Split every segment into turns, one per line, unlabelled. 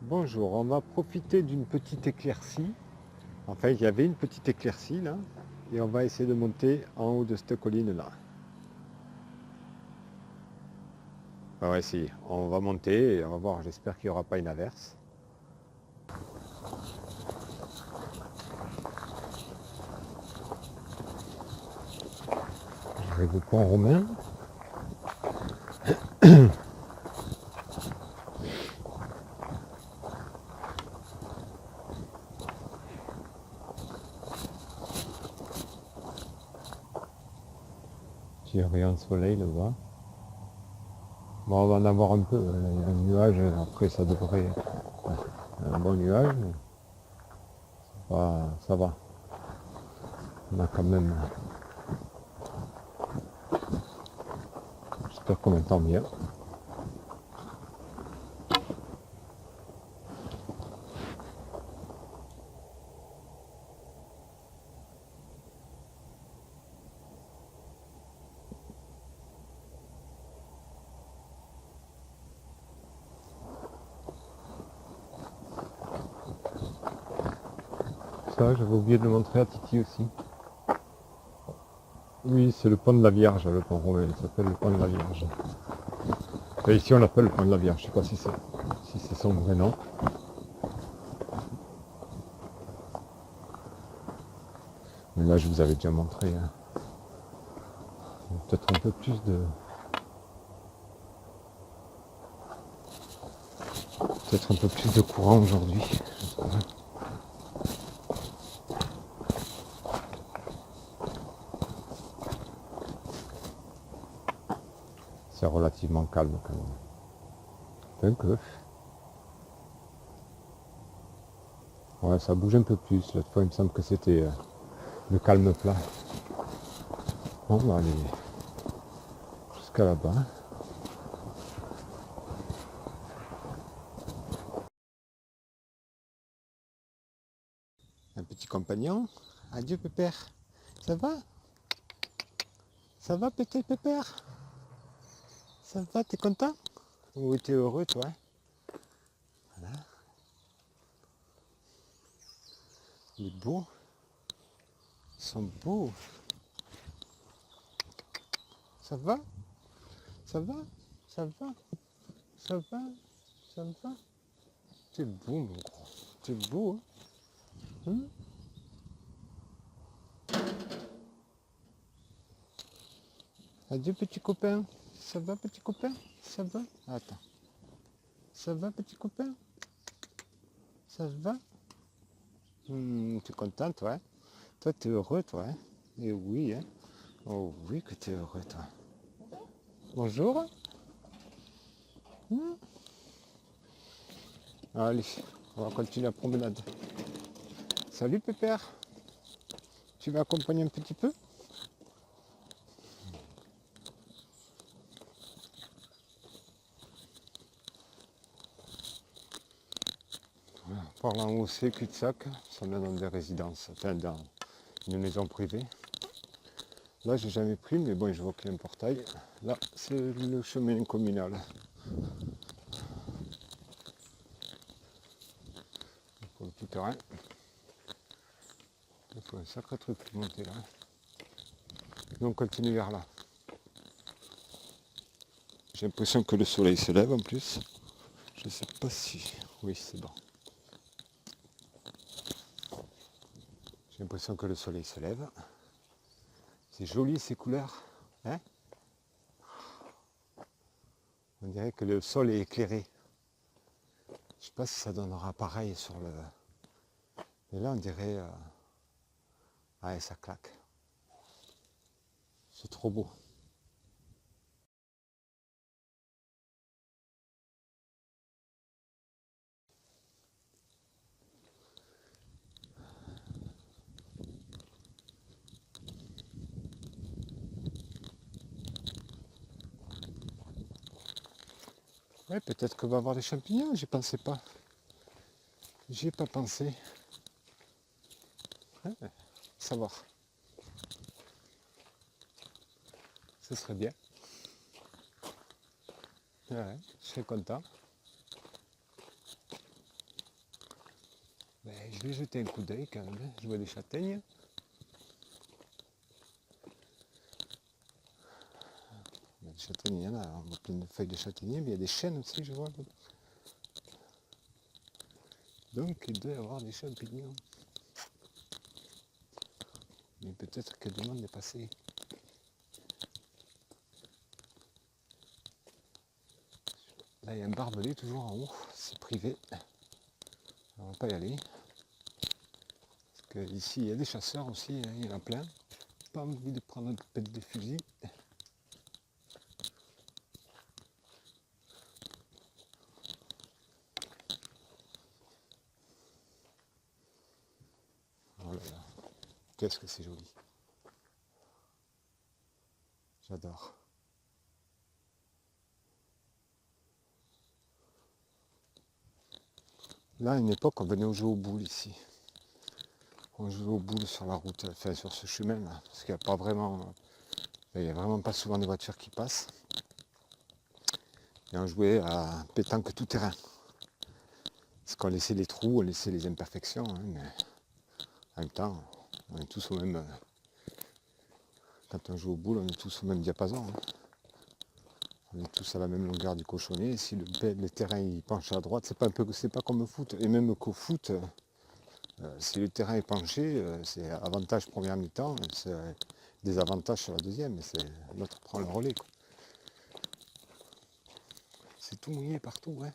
Bonjour, on va profiter d'une petite éclaircie. Enfin, il y avait une petite éclaircie là, et on va essayer de monter en haut de cette colline là. On va essayer. On va monter et on va voir. J'espère qu'il n'y aura pas une averse. J'arrive au pont romain. J'ai rien de soleil là-bas. Bon, on va en avoir un peu. Il y a un nuage. Après, ça devrait être un bon nuage. Ça va. On a quand même. J'espère qu'on entend bien. Ça, j'avais oublié de le montrer à Titi aussi. Oui, c'est le pont de la Vierge, le pont romain. Il s'appelle le pont de la Vierge. Et ici, on l'appelle le pont de la Vierge. Je ne sais pas si c'est son vrai nom. Mais là, je vous avais déjà montré. Hein. Peut-être un peu plus de. Peut-être un peu plus de courant aujourd'hui. C'est relativement calme quand même. Un peu. Ouais, ça bouge un peu plus. L'autre fois, il me semble que c'était le calme plat. On va aller jusqu'à là-bas. Un petit compagnon. Adieu, Pépère. Ça va? Ça va, petit Pépère? Ça va, t'es content? Oui, t'es heureux, toi? Voilà. Il est beau. Ils sont beaux. Ça va? Ça va? Ça va? Ça va? Ça va? T'es beau, mon gros. T'es beau, hein? Hein. Adieu, petit copain. Ça va, petit copain? Ça va? Attends. Ça va, petit copain? Ça va? Tu es content, toi? Toi, t'es heureux, toi? Hein. Eh oui, hein? Oh oui que t'es heureux, toi. Bonjour. Allez, on va continuer la promenade. Salut, Pépère. Tu vas accompagner un petit peu? Par là en haut, c'est cul-de-sac. Ça mène dans des résidences, enfin dans une maison privée. Là, j'ai jamais pris, mais bon, je vois qu'il y a un portail. Là, c'est le chemin communal. Pour le petit terrain. Il faut un sacré truc pour monter là. Et on continue vers là. J'ai l'impression que le soleil se lève en plus. Je ne sais pas si. Oui, c'est bon. J'ai l'impression que le soleil se lève. C'est joli ces couleurs. Hein? On dirait que le sol est éclairé. Je ne sais pas si ça donnera pareil sur le. Mais là, on dirait. Ah, ça claque. C'est trop beau. Ouais, peut-être qu'on va avoir des champignons, j'y pensais pas. J'y ai pas pensé. Ouais, savoir. Ce serait bien. Ouais, je serais content. Je vais jeter un coup d'œil quand même. Je vois des châtaignes. Il y a des châtaignes, il y en a. On voit plein de feuilles de châtaignier, mais il y a des chênes aussi, je vois. Donc il doit y avoir des champignons. Mais peut-être que le monde est passé. Là, il y a un barbelé toujours en haut. C'est privé. On va pas y aller. Parce que ici, il y a des chasseurs aussi. Hein, il y en a plein. Pas envie de prendre une pète de fusil. Oh là là. Qu'est-ce que c'est joli. J'adore. Là, à une époque, on venait jouer aux boules ici. On jouait aux boules sur la route, enfin sur ce chemin là, parce qu'il n'y a pas vraiment, il n'y a vraiment pas souvent des voitures qui passent. Et on jouait à pétanque tout terrain. Parce qu'on laissait les trous, on laissait les imperfections, hein, mais en même temps, on est tous au même. Quand on joue aux boules, on est tous au même diapason. Hein. On est tous à la même longueur du cochonnet. Si le terrain il penche à droite, c'est pas comme au foot. Et même qu'au foot, si le terrain est penché, c'est avantage première mi-temps, c'est désavantage sur la deuxième, mais c'est l'autre prend le relais. Quoi. C'est tout mouillé partout, hein.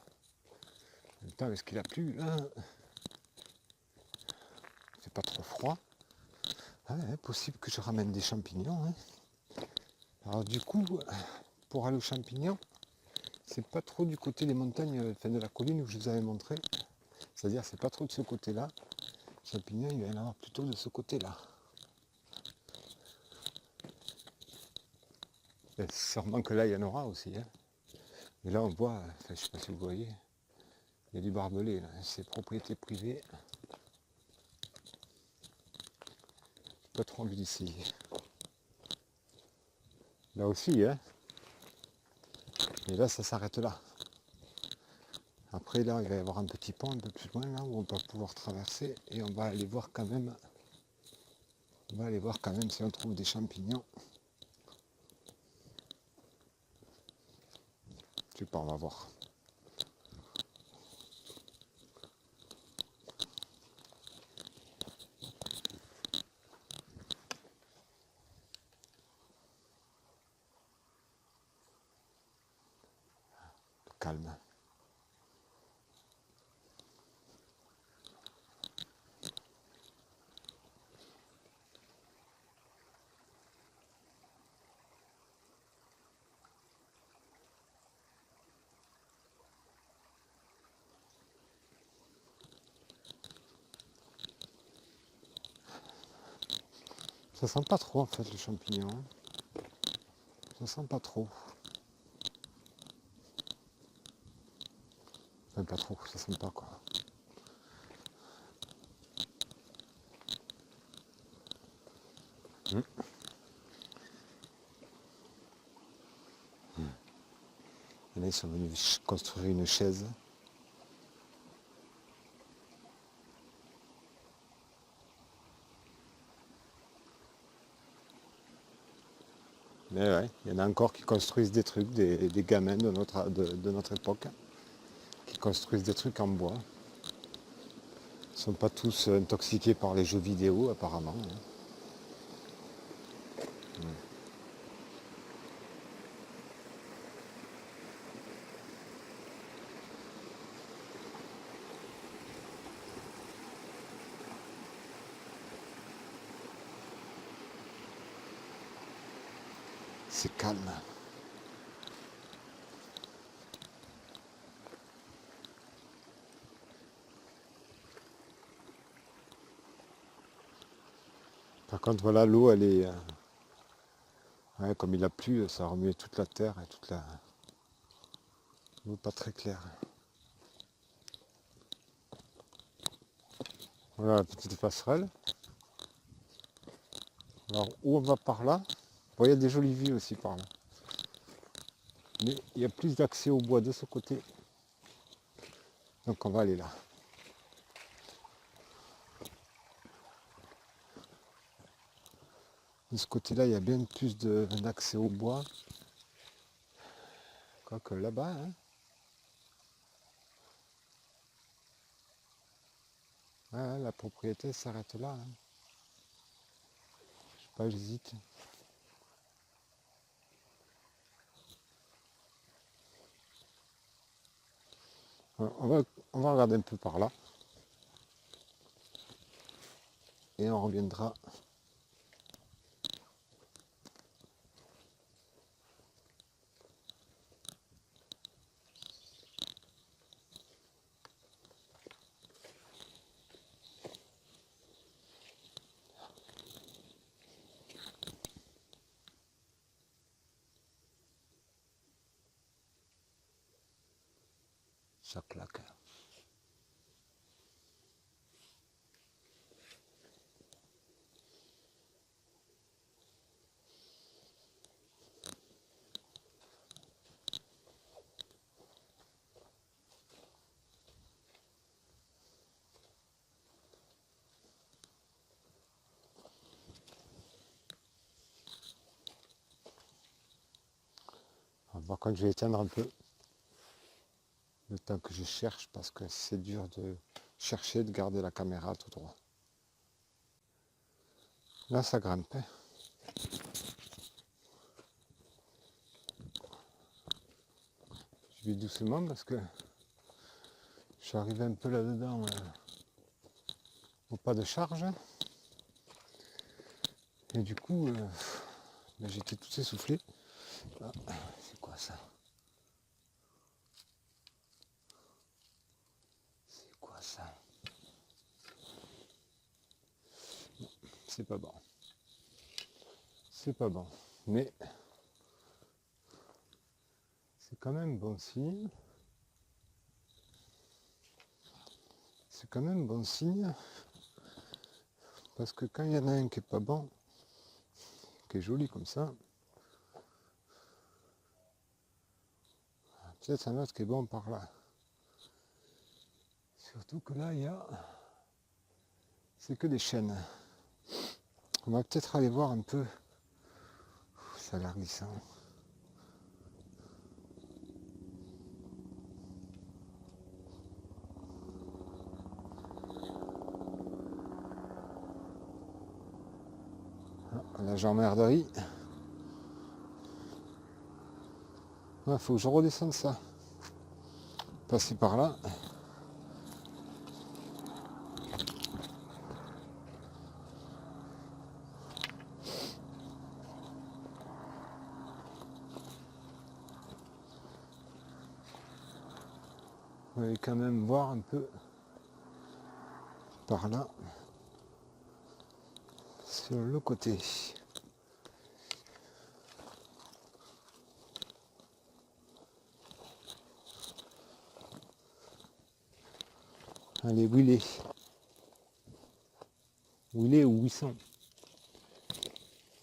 En même temps, est-ce qu'il a plu hein. C'est pas trop froid. Ah ouais, possible que je ramène des champignons. Hein. Alors du coup, pour aller aux champignons, c'est pas trop du côté des montagnes, enfin de la colline où je vous avais montré. C'est-à-dire c'est pas trop de ce côté-là. Champignons, il va y en avoir plutôt de ce côté-là. Et sûrement que là, il y en aura aussi. Hein. Mais là, on voit, enfin, je sais pas si vous voyez, il y a du barbelé, là. C'est propriété privée. Pas trop envie d'essayer. Là aussi, hein. Et là, ça s'arrête là. Après, là, il va y avoir un petit pont un peu plus loin, là, où on va pouvoir traverser. Et on va aller voir quand même. On va aller voir quand même si on trouve des champignons. Je sais pas, on va voir. Calme. Ça sent pas trop en fait le champignon. Ça sent pas trop. Enfin pas trop, ça sent pas quoi. Et là ils sont venus construire une chaise. Mais ouais, il y en a encore qui construisent des trucs, des gamins de notre époque, qui construisent des trucs en bois. Ils ne sont pas tous intoxiqués par les jeux vidéo apparemment. Hein. C'est calme. Par contre voilà, l'eau elle est... ouais, comme il a plu, ça a remué toute la terre et toute la... L'eau pas très claire. Voilà la petite passerelle. Alors où on va par là? Bon, il y a des jolies vues aussi par là. Mais il y a plus d'accès au bois de ce côté. Donc on va aller là. De ce côté-là, il y a bien plus d'accès au bois. Quoique là-bas, hein. Ouais, la propriété s'arrête là. Hein. Je sais pas, j'hésite. On va regarder un peu par là. Et on reviendra. Ça claque. Par contre, je vais éteindre un peu le temps que je cherche parce que c'est dur de chercher, de garder la caméra tout droit. Là, ça grimpe. Hein. Je vais doucement parce que je suis arrivé un peu là-dedans au pas de charge. Et du coup, j'étais tout essoufflé. Ah, c'est quoi ça? C'est quoi ça? C'est pas bon. C'est pas bon. Mais c'est quand même bon signe. C'est quand même bon signe. Parce que quand il y en a un qui est pas bon, qui est joli comme ça, peut-être un autre qui est bon par là. Surtout que là, c'est que des chênes. On va peut-être aller voir un peu. Ça a l'air glissant. Ah, la gendarmerie. Il faut que je redescende ça. Passer par là. On va quand même voir un peu par là. Sur le côté. Allez, où il est? Où il est ou où ils sont?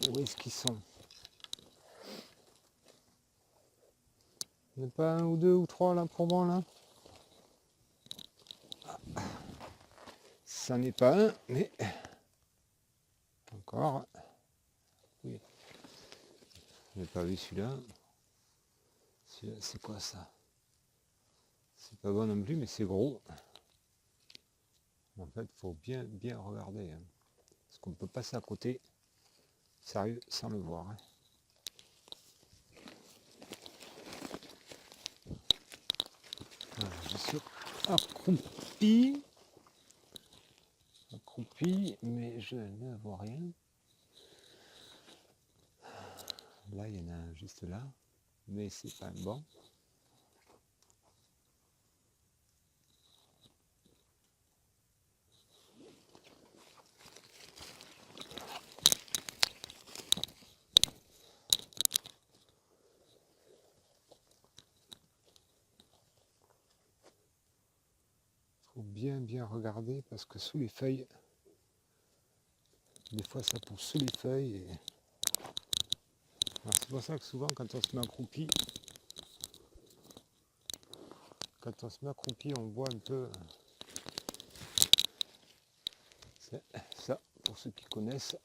Où est-ce qu'ils sont? Il n'y en a pas un ou deux ou trois là pour moi là? Ça n'est pas un, mais encore. Oui. Je n'ai pas vu celui-là. Celui-là, c'est quoi ça? C'est pas bon non plus, mais c'est gros. En fait, il faut bien regarder. Hein, parce qu'on peut passer à côté, sérieux, sans le voir. Hein. Voilà, je suis accroupi, mais je ne vois rien. Là, il y en a un juste là, mais c'est pas un bon. Faut bien regarder parce que sous les feuilles, des fois ça pousse sous les feuilles. Et... c'est pour ça que souvent quand on se met accroupi, on voit un peu. C'est ça, pour ceux qui connaissent.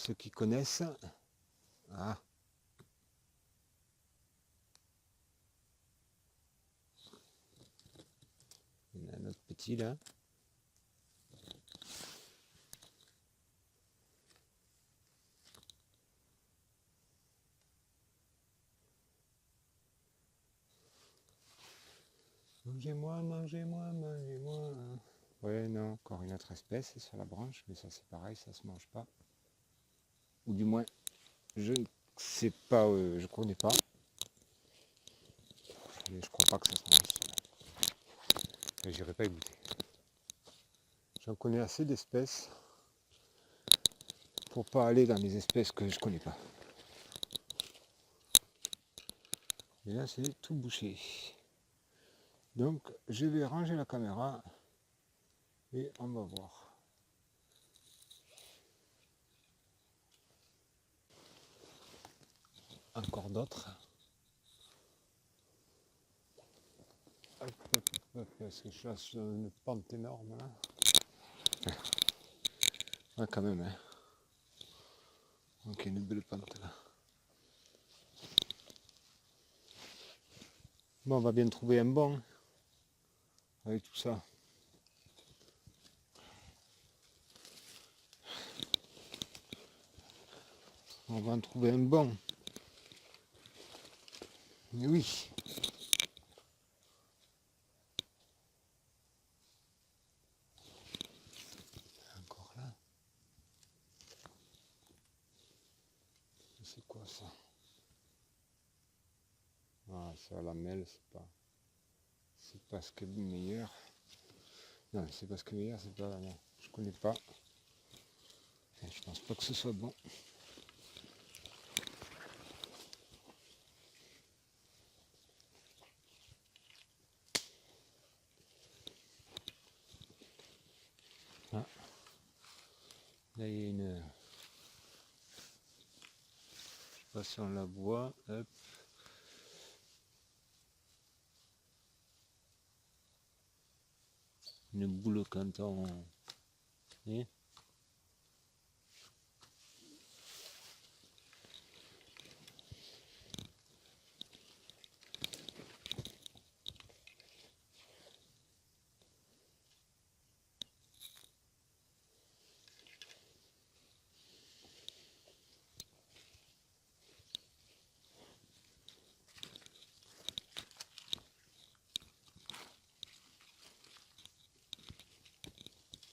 ceux qui connaissent. Ah. Il y en a un autre petit là. Mangez-moi, mangez-moi, mangez-moi. Ouais, non, encore une autre espèce sur la branche, mais ça c'est pareil, ça se mange pas. Ou du moins, je ne sais pas, je connais pas. Mais je crois pas que ça se mange. J'irai pas y goûter. J'en connais assez d'espèces pour pas aller dans les espèces que je connais pas. Et là c'est tout bouché. Donc je vais ranger la caméra et on va voir. Encore d'autres. Parce que je suis sur une pente énorme là. Ouais, quand même, hein. Ok, une belle pente là. Bon, on va bien trouver un bon avec tout ça. On va en trouver un bon. Mais oui. Encore là. C'est quoi ça? Ah, ça, la mêle, c'est pas ce qui est meilleur. Non, c'est pas ce qui est meilleur, c'est pas. Non, je connais pas. Et je pense pas que ce soit bon. Ah. Là, il y a une. Je sais pas si on la voit. Hop. Une boule quand on. Et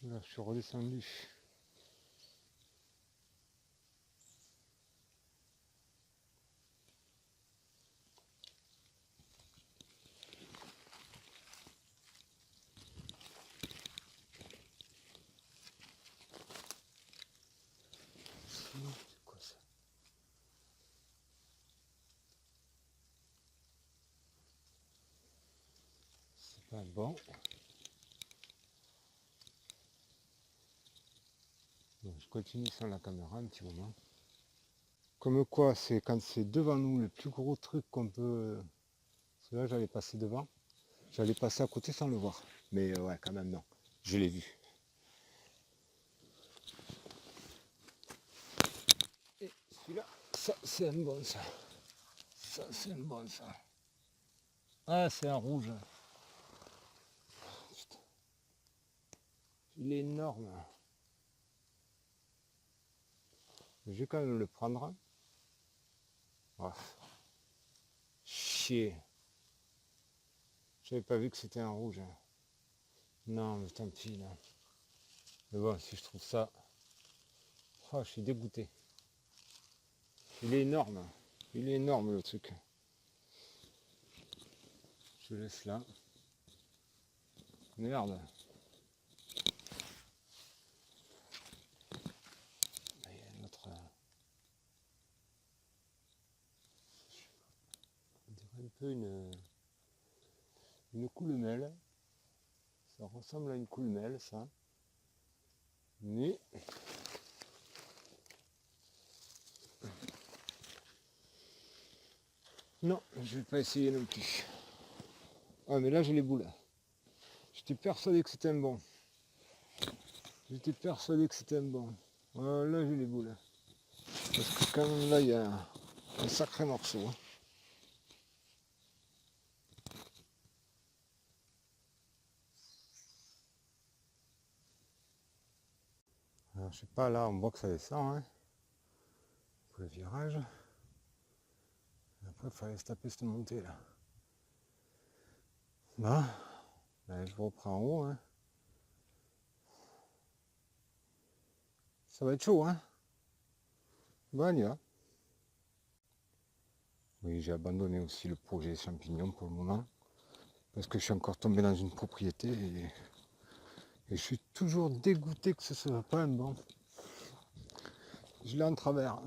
là, je suis redescendu. C'est quoi ça? C'est pas bon. Donc, je continue sans la caméra un petit moment. Comme quoi, c'est quand c'est devant nous le plus gros truc qu'on peut. Parce que là, j'allais passer devant. J'allais passer à côté sans le voir. Mais ouais, quand même, non. Je l'ai vu. Et celui-là, ça, c'est un bon, ça. Ça, c'est un bon, ça. Ah, c'est un rouge. Putain. Il est énorme. Je vais quand même le prendre. Oh. Chier. J'avais pas vu que c'était un rouge. Non, mais tant pis, là. Mais bon, si je trouve ça... Oh, je suis dégoûté. Il est énorme. Il est énorme, le truc. Je laisse là. Merde. Il y a un autre... On dirait un peu une coulmelle. Ça ressemble à une coulmelle, ça. Mais... Non, je vais pas essayer non plus. Ah, mais là, j'ai les boules. J'étais persuadé que c'était un bon. J'étais persuadé que c'était un bon. Voilà, là, j'ai les boules. Parce que quand même là il y a un sacré morceau. Hein. Alors je sais pas, là on voit que ça descend, hein, pour le virage. Après il fallait se taper cette montée là. Bah, allez, je vous reprends en haut. Hein. Ça va être chaud, hein. Bon, on y va. Oui, j'ai abandonné aussi le projet champignons pour le moment. Parce que je suis encore tombé dans une propriété et je suis toujours dégoûté que ce soit pas un bon. Je l'ai en travers.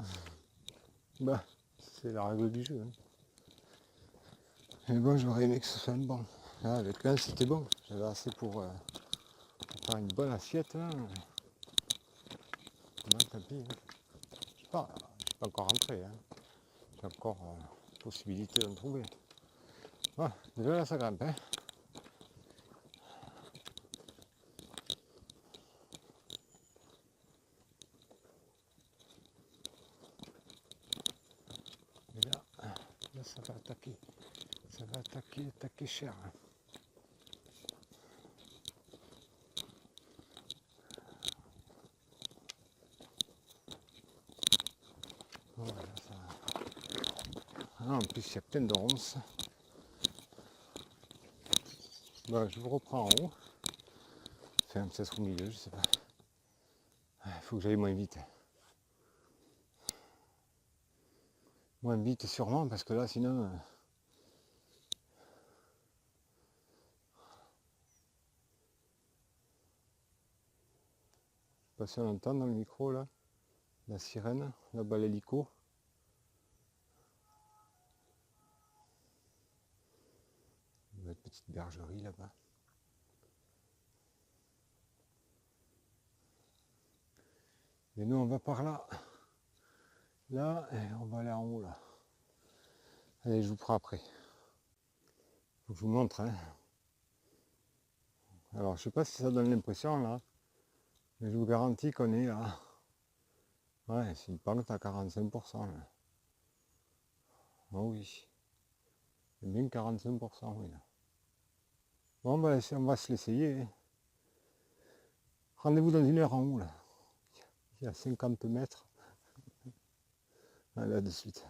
Bah, c'est la règle du jeu. Hein. Mais bon, j'aurais aimé que ce soit un bon. Là, avec l'un, c'était bon. J'avais assez pour faire une bonne assiette. Hein. Bon, tant pis. Hein. Je suis pas encore rentré. Hein. J'ai encore possibilité d'en trouver. Ah, déjà là, ça grimpe. Hein. Et là, ça va attaquer. Ça va attaquer cher. Hein. Voilà, ça... Ah, en plus, il y a plein de ronces. Bon, je vous reprends en haut. Enfin, peut-être au milieu, je sais pas. Il faut que j'aille moins vite. Moins vite sûrement, parce que là, sinon... je sais pas si on entend dans le micro, là. La sirène, là-bas l'hélico. Une petite bergerie là-bas. Et nous, on va par là. Là, et on va aller en haut, là. Allez, je vous prends après. Faut que je vous montre, hein. Alors, je sais pas si ça donne l'impression, là. Mais je vous garantis qu'on est à... Ouais, c'est une pente à 45%, là. Oh oui. C'est bien 45%, oui, là. Bon, on va se l'essayer. Hein. Rendez-vous dans une heure en haut, là. Il y a 50 mètres. Là, de suite.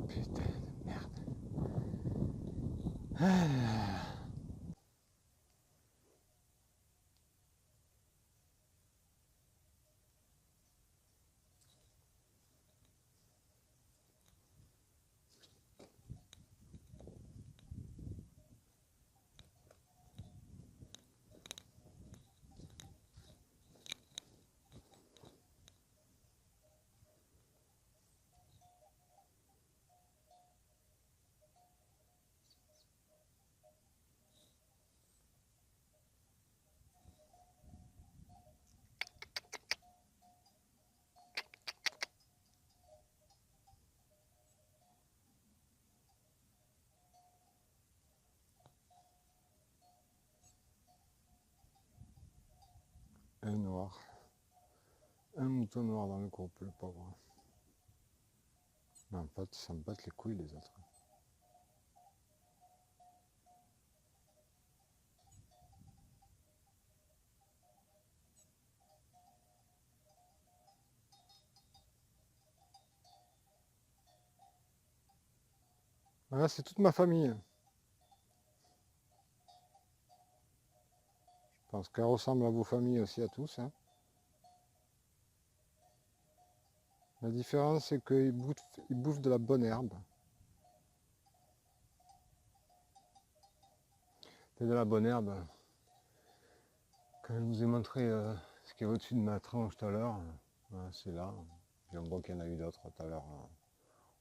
Putain de merde. Un noir. Un mouton noir dans le groupe, le pauvre. Non, pas, ça me batte les couilles les autres. Voilà, c'est toute ma famille. Je pense qu'elle ressemble à vos familles aussi à tous. Hein. La différence, c'est qu'ils bouffent de la bonne herbe. Et de la bonne herbe. Quand je vous ai montré ce qui est au-dessus de ma tranche tout à l'heure, c'est là. Puis on voit qu'il y en a eu d'autres tout à l'heure.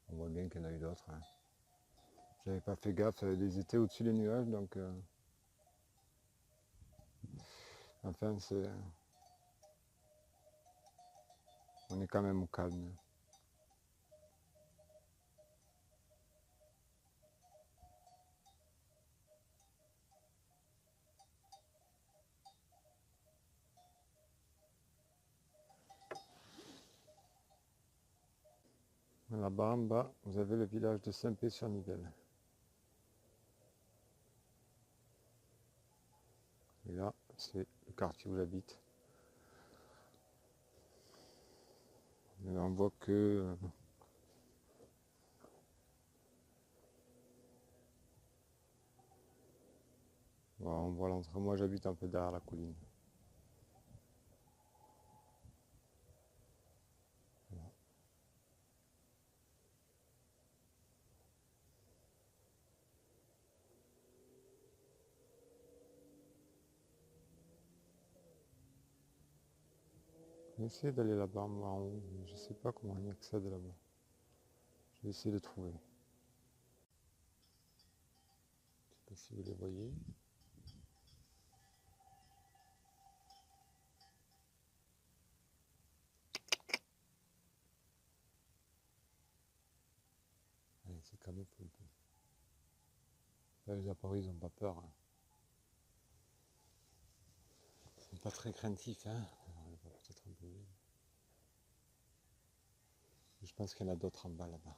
On voit bien qu'il y en a eu d'autres. Hein. J'avais pas fait gaffe, ils étaient au-dessus des nuages, donc enfin c'est. On est quand même au calme. Là-bas en bas, vous avez le village de Saint-Pé-sur-Nivelle. Et là, c'est le quartier où j'habite. Et on voit que voilà, on voit l'entrée. Moi j'habite un peu derrière la colline. Je vais essayer d'aller là-bas en haut, mais je sais pas comment on y accède là-bas. Je vais essayer de trouver. Je sais pas si vous les voyez. Allez, c'est camouflé un peu. Là, les appareils, ils n'ont pas peur. Hein. Ils sont pas très craintifs. Hein. Alors, il va peut-être un peu mieux. Je pense qu'il y en a d'autres en bas là-bas.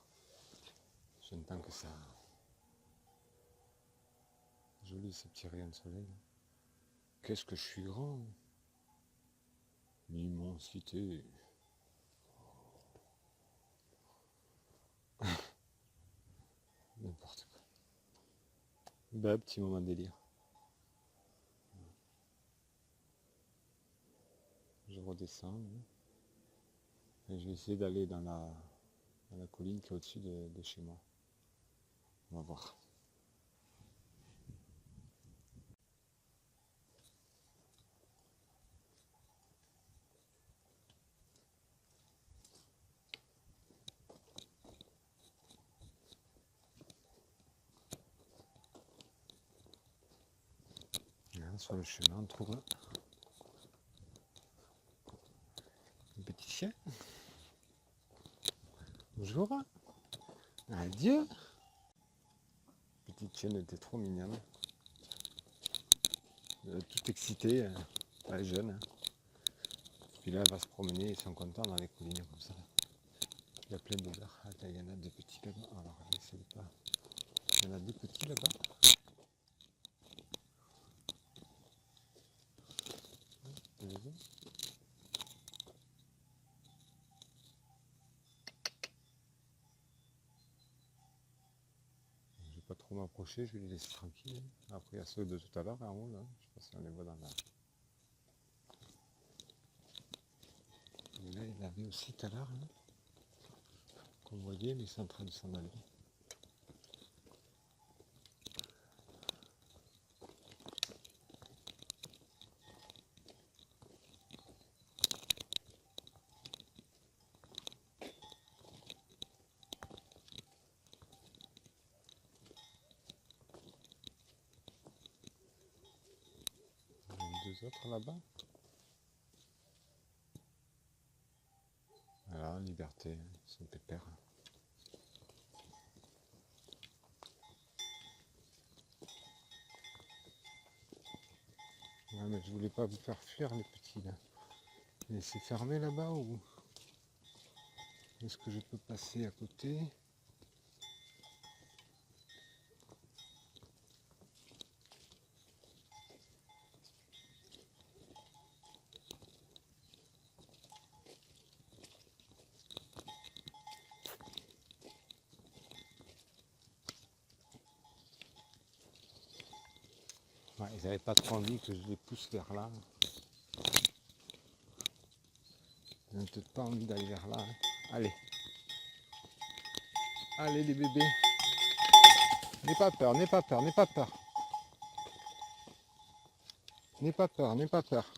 J'entends que ça. Joli ces petits rayons de soleil. Là. Qu'est-ce que je suis grand. L'immensité. N'importe quoi. Bah, petit moment de délire. Je redescends. Hein. Et je vais essayer d'aller dans la colline qui est au-dessus de chez moi. On va voir. Là, sur le chemin, on trouve un petit chien. Bonjour. Adieu. Petite chienne était trop mignonne. Toute excitée. Elle est jeune. Hein. Puis là, elle va se promener. Ils sont contents dans les collines comme ça. Il y a plein d'odeurs. Ah, il y en a deux petits là-bas. Alors, essaye pas. Il y en a deux petits là-bas. Je vais pas trop m'approcher, je vais les laisser tranquilles. Après, il y a ceux de tout à l'heure en haut, là. Je sais pas si on les voit dans la. Et là, il y en avait aussi tout à l'heure, là. Qu'on voyait, mais ils sont en train de s'en aller. Il y en a deux autres là-bas. Voilà, liberté, ils sont pépères. Ouais, mais je voulais pas vous faire fuir les petits là. Mais c'est fermé là-bas ou est-ce que je peux passer à côté? Ouais, ils n'avaient pas trop envie que je les pousse vers là. Ils n'ont peut-être pas envie d'aller vers là. Hein. Allez. Allez les bébés. N'aie pas peur, n'aie pas peur, n'aie pas peur. N'aie pas peur, n'aie pas peur.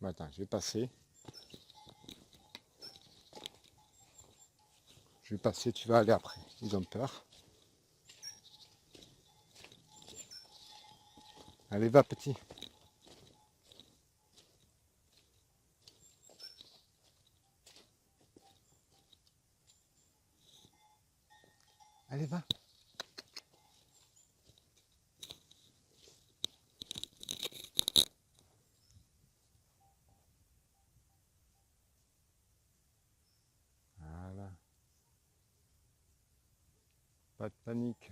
Bon, attends, je vais passer. Je vais passer, tu vas aller après. Ils ont peur. Allez, va petit. Allez, va. Voilà. Pas de panique.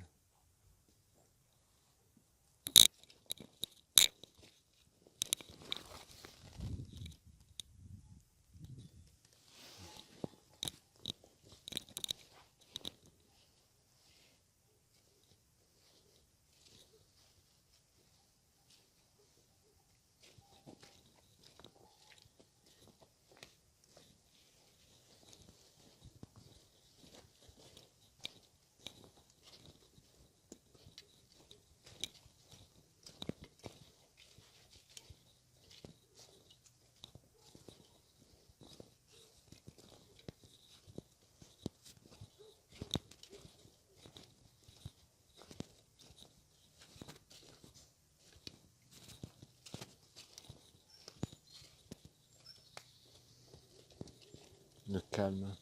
Le calme.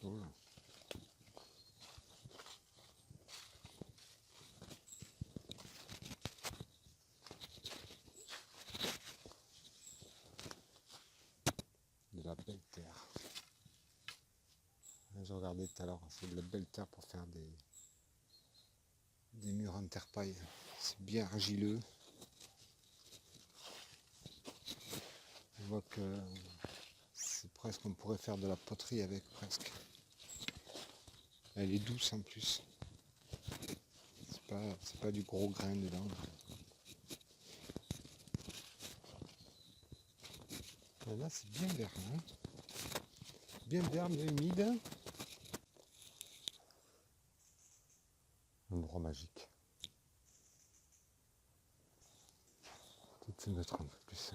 Oh. De la belle terre. Je regardais tout à l'heure, c'est de la belle terre pour faire des murs en terre paille. C'est bien argileux. On voit que c'est presque, on pourrait faire de la poterie avec presque. Elle est douce en plus. C'est pas du gros grain dedans. Et là c'est bien vert, hein, bien vert, bien humide. Un endroit magique. Peut-être se mettre un peu plus.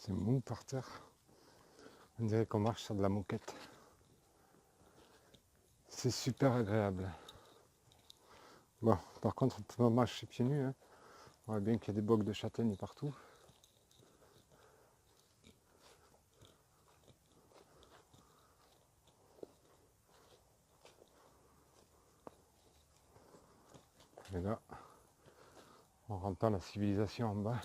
C'est mou par terre. On dirait qu'on marche sur de la moquette. C'est super agréable. Bon, par contre, on peut marcher pieds nus. Hein. On voit bien qu'il y a des bocs de châtaignes partout. Et là, on entend la civilisation en bas.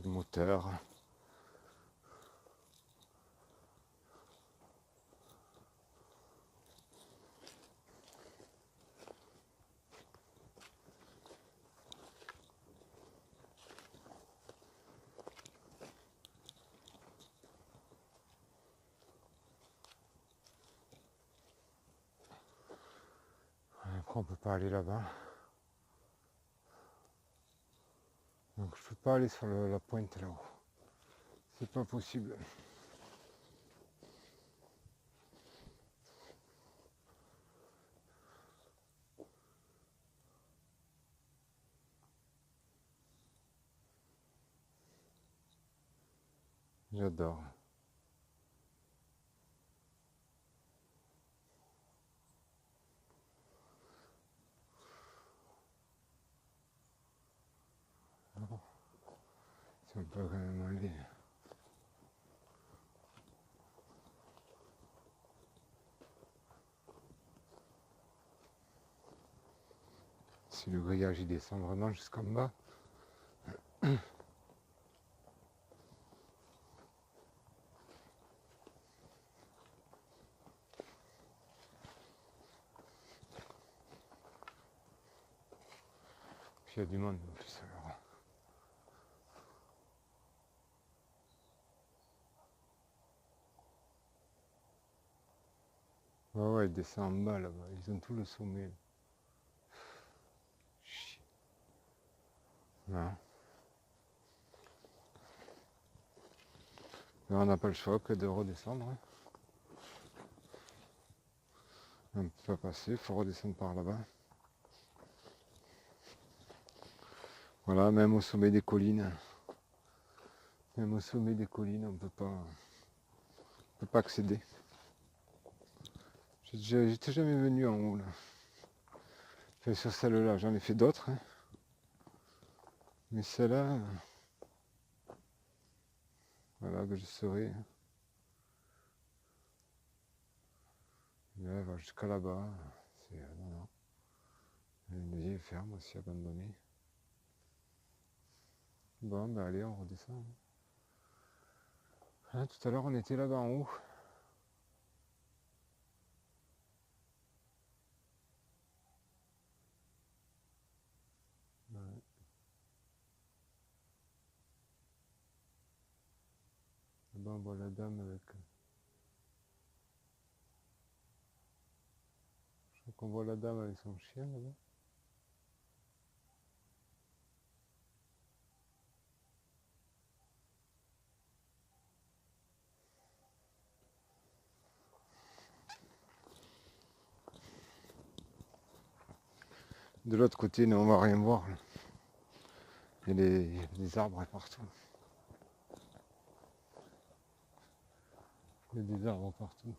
le moteur. Après on peut pas aller là-bas. Donc je peux pas aller sur la pointe là-haut. C'est pas possible. J'adore. Si on peut quand même aller. Si le grillage il descend vraiment jusqu'en bas. Puis il y a du monde en plus alors. Ouais, il descend en bas là-bas. Ils ont tout le sommet. Chier. Non. Là, on n'a pas le choix que de redescendre. Hein. On ne peut pas passer, il faut redescendre par là-bas. Voilà, même au sommet des collines. Même au sommet des collines, on ne peut pas accéder. J'étais jamais venu en haut là. Enfin, sur celle-là, j'en ai fait d'autres. Hein. Mais celle-là, voilà que je serai. Là, elle va jusqu'à là-bas. C'est non. Une vieille ferme aussi abandonnée. Bon, ben allez, on redescend. Hein, tout à l'heure, on était là-bas en haut. Ouais. Là-bas, on voit la dame avec... Je crois qu'on voit la dame avec son chien là-bas. De l'autre côté, non, on va rien voir. Là. Il y a des arbres partout. Il y a des arbres partout.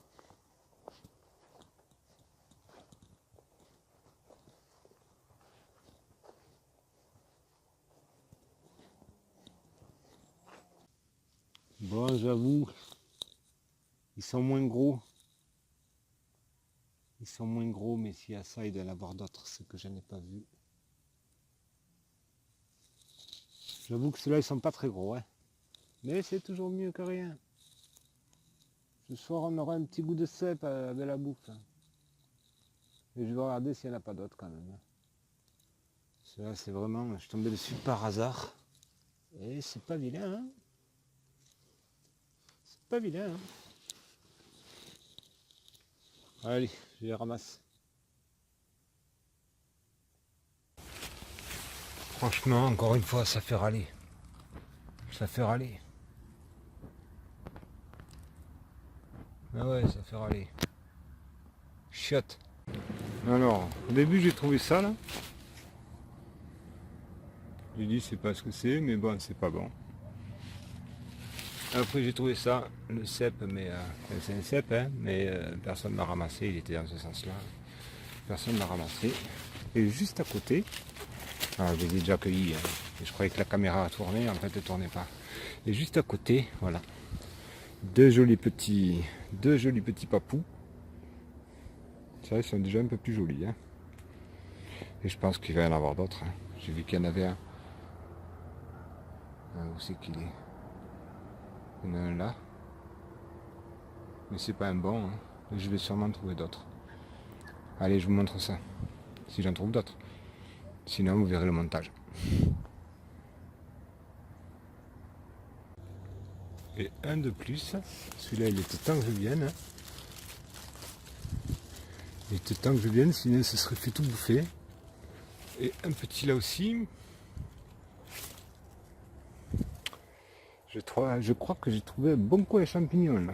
Bon, j'avoue, ils sont moins gros. Ils sont moins gros, mais s'il y a ça, il doit y en avoir d'autres, ce que je n'ai pas vu. J'avoue que ceux-là, ils sont pas très gros, hein. Mais c'est toujours mieux que rien. Ce soir, on aura un petit goût de cèpe avec la bouffe. Et je vais regarder s'il n'y en a pas d'autres quand même. Ceux-là, c'est vraiment... Je suis tombé dessus par hasard. Et c'est pas vilain, hein. C'est pas vilain, hein. Allez, je les ramasse. Franchement, encore une fois, ça fait râler. Ça fait râler. Ah ouais, ça fait râler. Chiotte. Alors, au début, j'ai trouvé ça, là. J'ai dit, c'est pas ce que c'est, mais bon, c'est pas bon. Après, j'ai trouvé ça, le cèpe, mais c'est un cèpe, hein, mais personne ne l'a ramassé, il était dans ce sens-là. Personne ne l'a ramassé. Et juste à côté, alors je les ai déjà accueillis, hein, et je croyais que la caméra a tourné, en fait, elle ne tournait pas. Et juste à côté, voilà, deux jolis petits papous. Ça, ils sont déjà un peu plus jolis. Hein. Et je pense qu'il va y en avoir d'autres. Hein. J'ai vu qu'il y en avait un. Où c'est qu'il est? Il y en a un là. Mais c'est pas un bon. Hein. Je vais sûrement trouver d'autres. Allez, je vous montre ça. Si j'en trouve d'autres. Sinon, vous verrez le montage. Et un de plus. Celui-là, il était temps que je vienne. Hein. Il était temps que je vienne, sinon ce serait fait tout bouffer. Et un petit là aussi. Je crois que j'ai trouvé un bon coup à champignons là.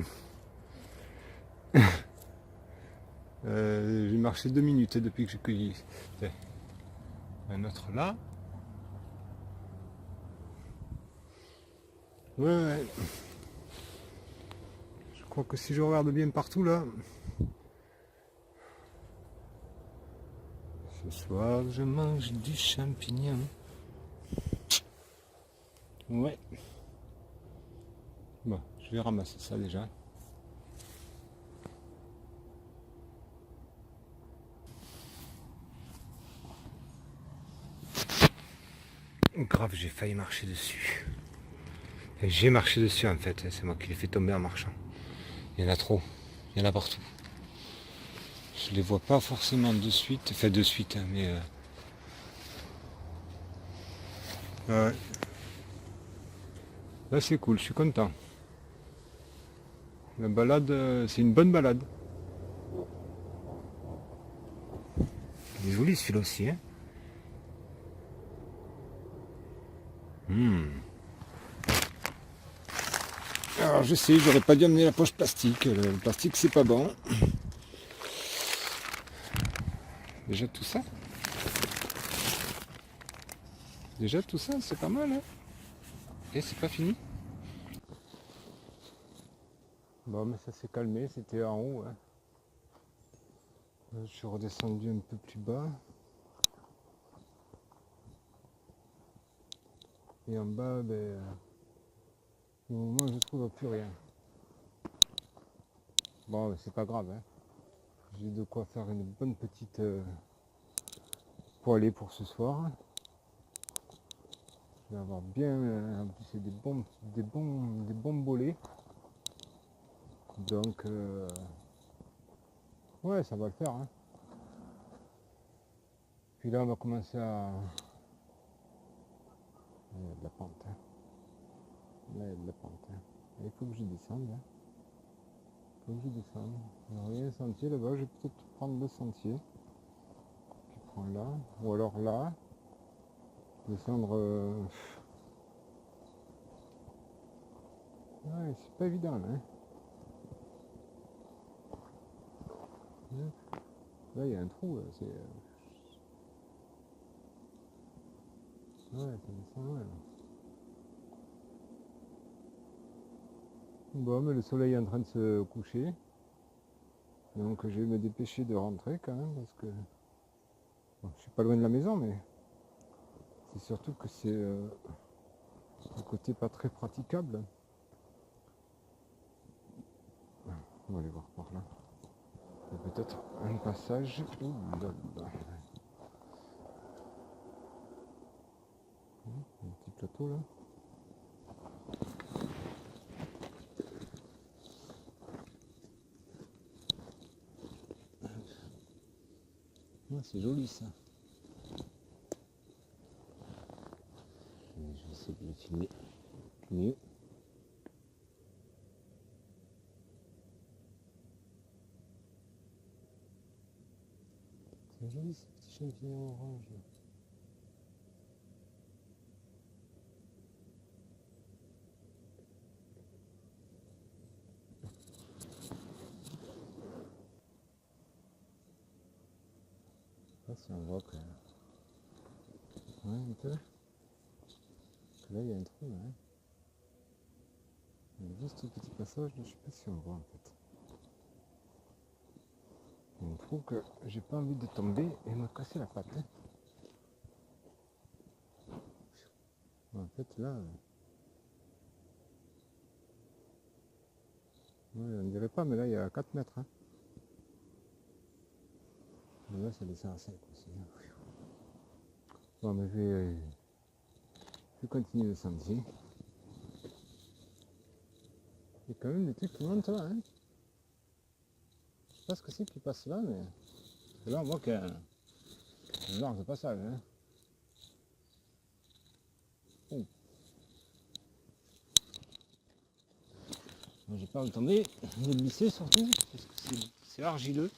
J'ai marché 2 minutes depuis que j'ai cueilli. Un autre là. Ouais. Je crois que si je regarde bien partout là. Ce soir je mange du champignon. Ouais. Bon, je vais ramasser ça déjà. Grave, j'ai failli marcher dessus. J'ai marché dessus en fait, c'est moi qui l'ai fait tomber en marchant. Il y en a trop, il y en a partout. Je les vois pas forcément de suite, enfin de suite, hein, mais... Ouais. Là c'est cool, je suis content. La balade, c'est une bonne balade. Il est joli celui-là aussi, hein. Alors je sais, j'aurais pas dû amener la poche plastique. Le plastique c'est pas bon. Déjà tout ça. Déjà tout ça, c'est pas mal, hein. Et c'est pas fini. Bon mais ça s'est calmé, c'était en haut. Hein. Je suis redescendu un peu plus bas. Et en bas, ben, au moment je trouve plus rien. Bon, c'est pas grave. Hein. J'ai de quoi faire une bonne petite poêlée pour ce soir. Je vais avoir bien, en plus c'est des bons bolets. Donc, ouais, ça va le faire. Hein. Puis là, on va commencer à... Il y a de la pente. Hein. Là, il y a de la pente. Hein. Il faut que je descende. Hein. Il faut que je descende. Alors, il y a un sentier là-bas, je vais peut-être prendre le sentier. Je prends là. Ou alors là. Descendre... Ouais, c'est pas évident là. Hein. Là, il y a un trou. C'est... Ouais, ça descend loin. Là. Bon, mais le soleil est en train de se coucher. Donc je vais me dépêcher de rentrer quand même parce que bon, je suis pas loin de la maison, mais c'est surtout que c'est un côté pas très praticable. On va aller voir par là. Il y a peut-être un passage. Ouh là là. Un petit plateau là. Ah, c'est joli ça. Je vais essayer de le filmer mieux. C'est joli ces petits champignons orange. Ah, si on voit quand même. Ouais, un peu. Là, il y a un trou là. Hein. Il y a juste ce petit passage là, je sais pas si on voit en fait. Je trouve que j'ai pas envie de tomber et me casser la patte. Hein. En fait là, ouais, on dirait pas, mais là il y a 4 mètres. Hein. Mais là ça descend à 5 aussi. Hein. Bon, mais je vais continuer le sentier. Il y a quand même des trucs qui montent là, hein. Je sais pas ce que c'est qui passe là, mais là on voit qu'il y a un large passage, hein. Oh. J'ai pas entendu de glisser surtout, parce que c'est argileux.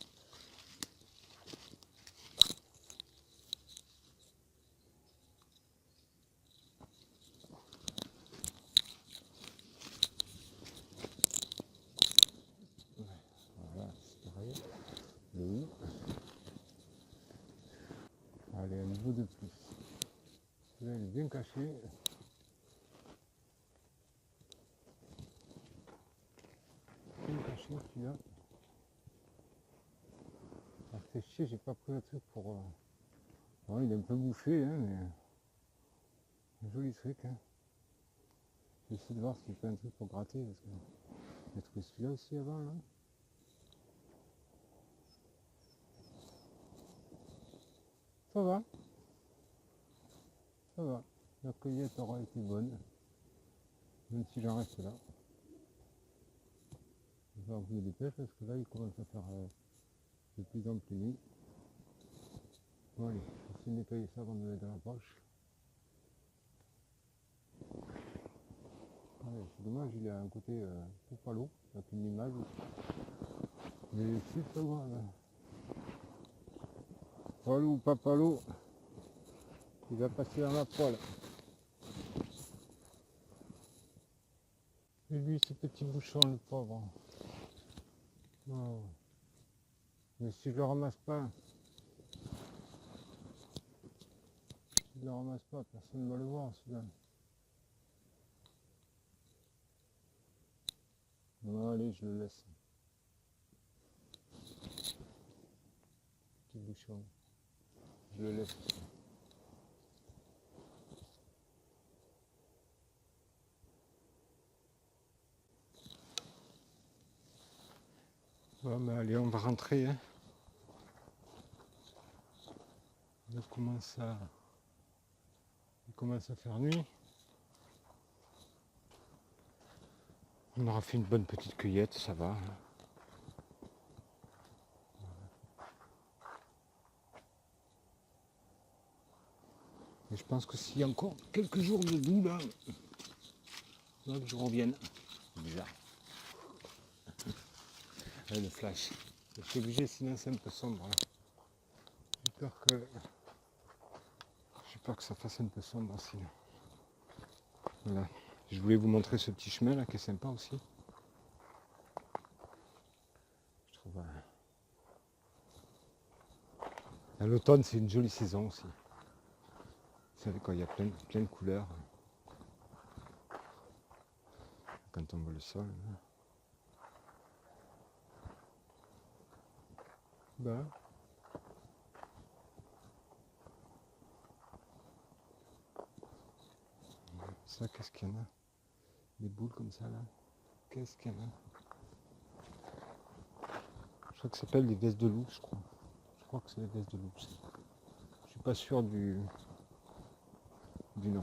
Voilà, c'est pareil. Le haut. Allez, un niveau de plus. Là, il est bien caché. Bien caché celui-là. Ça fait chier, j'ai pas pris le truc pour. Bon, il est un peu bouffé, hein, mais. Un joli truc, hein. J'essaie de voir s'il fait un truc pour gratter, parce que j'ai trouvé celui-là aussi avant, là. Ça va. Ça va. La cueillette aura été bonne. Même si j'en reste là. Je vais voir que je me dépêche, parce que là, il commence à faire de plus en plus nuit. Bon, allez, je vais essayer de nettoyer ça avant de le mettre dans la poche. Ouais, c'est dommage, il a un côté tout palo, avec une image. Mais c'est pas grave. Palo ou pas palo, il va passer dans la poêle. Et lui, ce petit bouchon, le pauvre. Oh. Mais si je le ramasse pas, personne ne va le voir celui-là. Bon, allez, je le laisse. Petit bouchon. Je le laisse. Bon, mais allez, on va rentrer. Hein. Il commence à faire nuit. On aura fait une bonne petite cueillette, ça va. Hein. Et je pense que s'il y a encore quelques jours de doux là, que je revienne. C'est bizarre. Ouais, le flash. Je suis obligé, sinon c'est un peu sombre. Là. J'ai peur que ça fasse un peu sombre sinon. Voilà. Je voulais vous montrer ce petit chemin là qui est sympa aussi. Je trouve. À l'automne, c'est une jolie saison aussi. Vous savez, quand il y a plein de couleurs. Quand on voit le sol. Hein. Ben. Ça, qu'est-ce qu'il y en a? Des boules comme ça là. Qu'est-ce qu'il y en a? Je crois que ça s'appelle des vestes de loup, je crois. Je crois que c'est les vestes de loup. Je suis pas sûr du nom.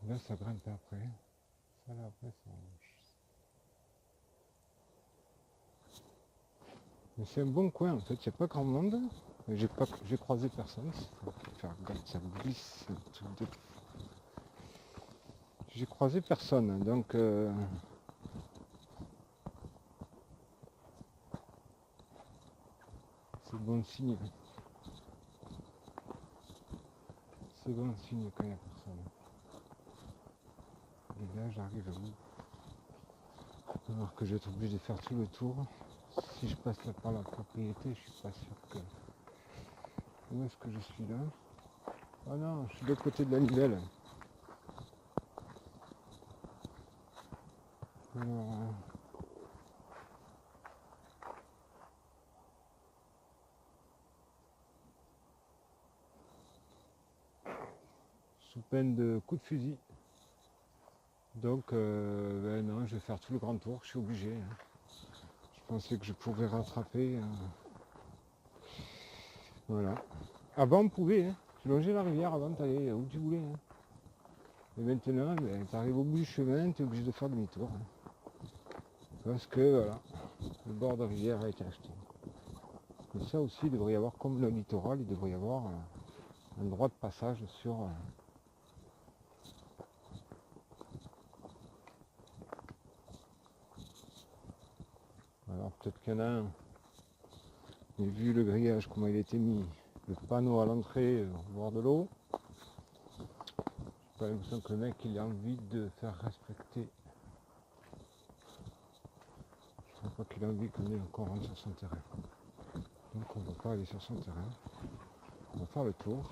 Là, ça grimpe après. Ça là après, ça. Mais c'est un bon coin en fait, il n'y a pas grand monde. J'ai croisé personne. Faire gaffe, ça glisse. J'ai croisé personne, donc c'est bon signe. C'est bon signe quand il n'y a personne. Et là j'arrive à bout. Alors que je vais être obligé de faire tout le tour. Si je passe là par la propriété, je suis pas sûr que. Où est-ce que je suis là? Ah non, je suis de l'autre côté de la nivelle. Alors, sous peine de coup de fusil. Donc ben non, je vais faire tout le grand tour, je suis obligé. Hein. Je pensais que je pourrais rattraper. Voilà. Avant on pouvait, hein. Tu longeais la rivière avant, t'allais où tu voulais. Hein. Et maintenant, ben, tu arrives au bout du chemin, tu es obligé de faire demi-tour. Hein. Parce que voilà, le bord de rivière a été acheté. Et ça aussi, il devrait y avoir, comme le littoral, il devrait y avoir un droit de passage sur... alors peut-être qu'il y en a un, mais vu le grillage, comment il a été mis, le panneau à l'entrée au bord de l'eau, j'ai pas l'impression que le mec il a envie de faire respecter. Je crois pas qu'il a envie qu'on ait encore rentre sur son terrain. Donc on ne va pas aller sur son terrain. On va faire le tour.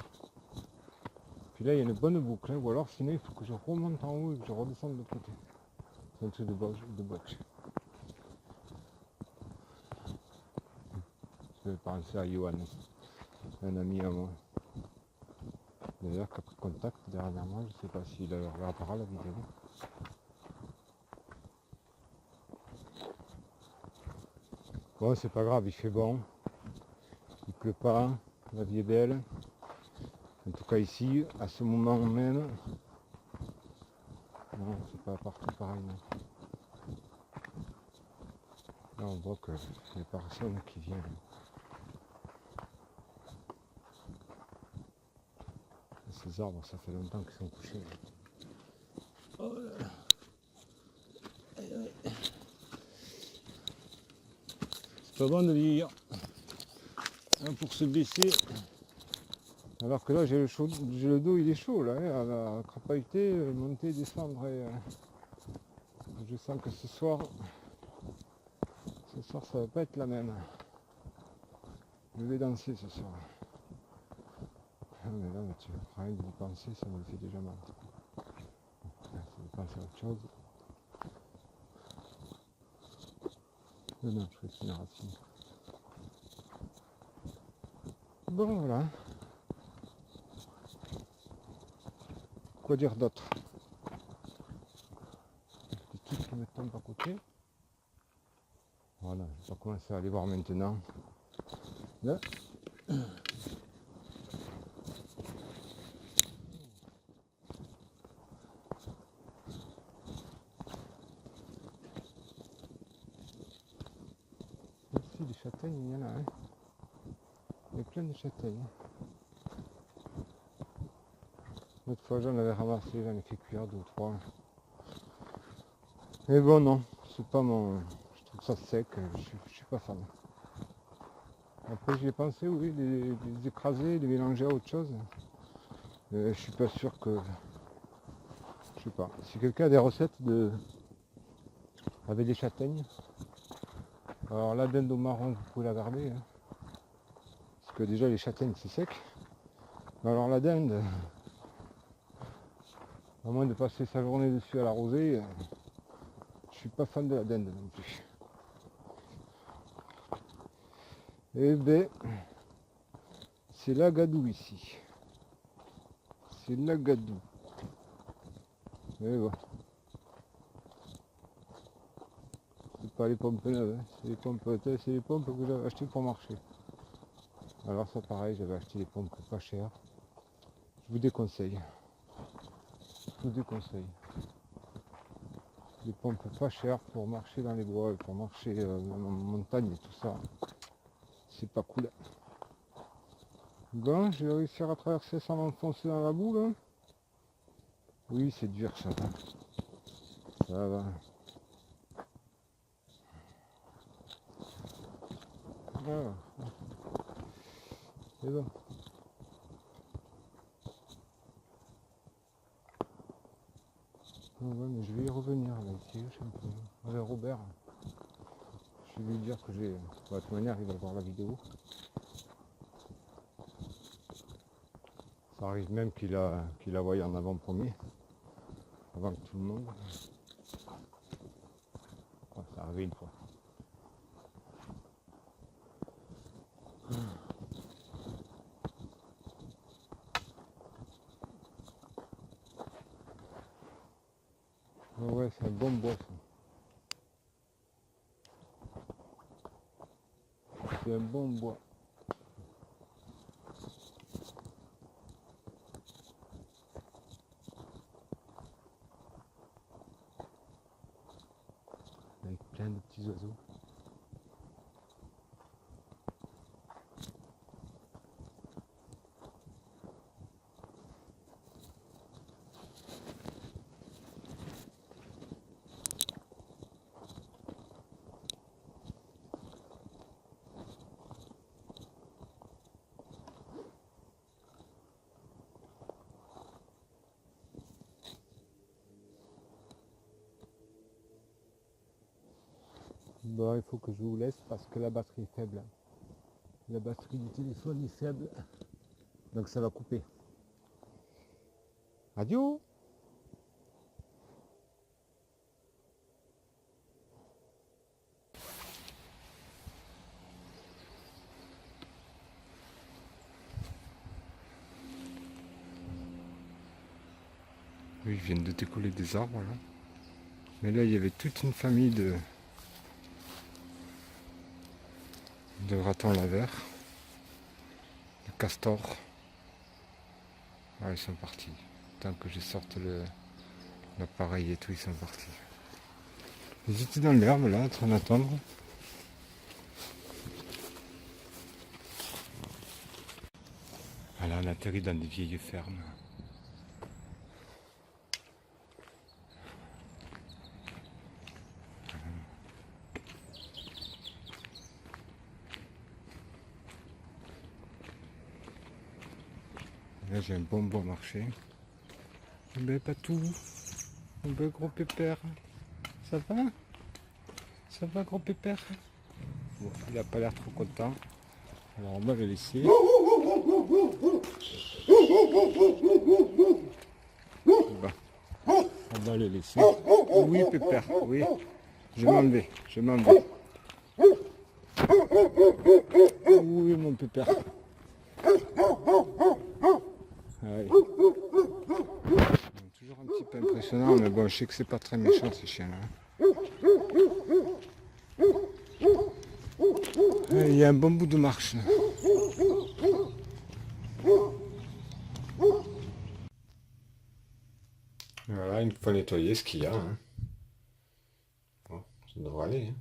Puis là il y a une bonne boucle, hein, ou alors sinon il faut que je remonte en haut et que je redescende de l'autre côté. C'est un truc de botch. Je vais penser à Johan, un ami à moi. D'ailleurs qui a pris contact dernièrement, je ne sais pas s'il regardera la vidéo. Bon c'est pas grave, il fait bon, il pleut pas, la vie est belle. En tout cas ici, à ce moment même, non, c'est pas partout pareil. Non. Là on voit qu'il n'y a personne qui vient. Ces arbres, ça fait longtemps qu'ils sont couchés. Oh là. C'est pas bon de vieillir. Pour se baisser. Alors que là j'ai le dos il est chaud là, hein, à crapahuter, monter, descendre et je sens que ce soir ça va pas être la même. Je vais danser ce soir. Ah, mais là tu rien d'y penser, ça me fait déjà mal. Ça me penser à autre chose. Non, je vais finir assis. Bon voilà. Quoi dire d'autre? Des trucs qui me tombent à côté. Voilà, je vais commencer à aller voir maintenant. Là. Ici des châtaignes, il y en a un. Il y a plein de châtaignes. L'autre fois j'en avais ramassé, j'en ai fait cuire 2 ou 3. Mais bon non, c'est pas mon. Je trouve ça sec, je suis pas fan. Après j'y ai pensé, oui, les écraser, les mélanger à autre chose. Je suis pas sûr que. Je sais pas. Si quelqu'un a des recettes avec des châtaignes, alors la dinde au marron vous pouvez la garder. Hein. Parce que déjà les châtaignes c'est sec. Mais alors la dinde, à moins de passer sa journée dessus à l'arroser, je suis pas fan de la dinde non plus. Eh ben, c'est l'agadou ici. C'est l'agadou. Mais bon. C'est pas les pompes neuves, hein. C'est les pompes que j'avais achetées pour marcher. Alors ça pareil, j'avais acheté des pompes pas chères. Je vous déconseille. Je vous déconseille. Des pompes pas chères pour marcher dans les bois, pour marcher en montagne et tout ça. C'est pas cool. Bon, je vais réussir à traverser sans m'enfoncer dans la boue là. Oui, c'est dur ça va. Ça va. Voilà. C'est bon. Ouais, mais je vais y revenir là, ici, je suis un peu. Avec Robert. Je vais lui dire que j'ai. De toute manière, il va voir la vidéo. Ça arrive même qu'il la voie en avant-premier, avant que tout le monde. Ouais, ça arrive une fois. Ouais, ouais, c'est un bon bois ça. C'est un bon bois. plein de petits oiseaux. Bon, il faut que je vous laisse parce que la batterie est faible. La batterie du téléphone est faible. Donc ça va couper. Adieu. Oui, ils viennent de décoller des arbres là. Mais là, il y avait toute une famille de ratons laveurs, de castors. Ah, ils sont partis. Tant que je sorte l'appareil et tout, ils sont partis. Ils étaient dans l'herbe là, en train d'attendre. Voilà, on atterrit dans des vieilles fermes. Là j'ai un bon marché. Mais pas tout. Un peu gros pépère. Ça va? Ça va gros pépère? Bon, il n'a pas l'air trop content. Alors on va le laisser. Bah, on va le laisser. Oui pépère, oui. Je m'en vais, je m'en vais. Oui mon pépère. Ouais. Toujours un petit peu impressionnant, mais bon, je sais que c'est pas très méchant ces chiens-là. Il y a un bon bout de marche. Voilà, une fois nettoyé ce qu'il y a. Hein. Bon, ça devrait aller. Hein.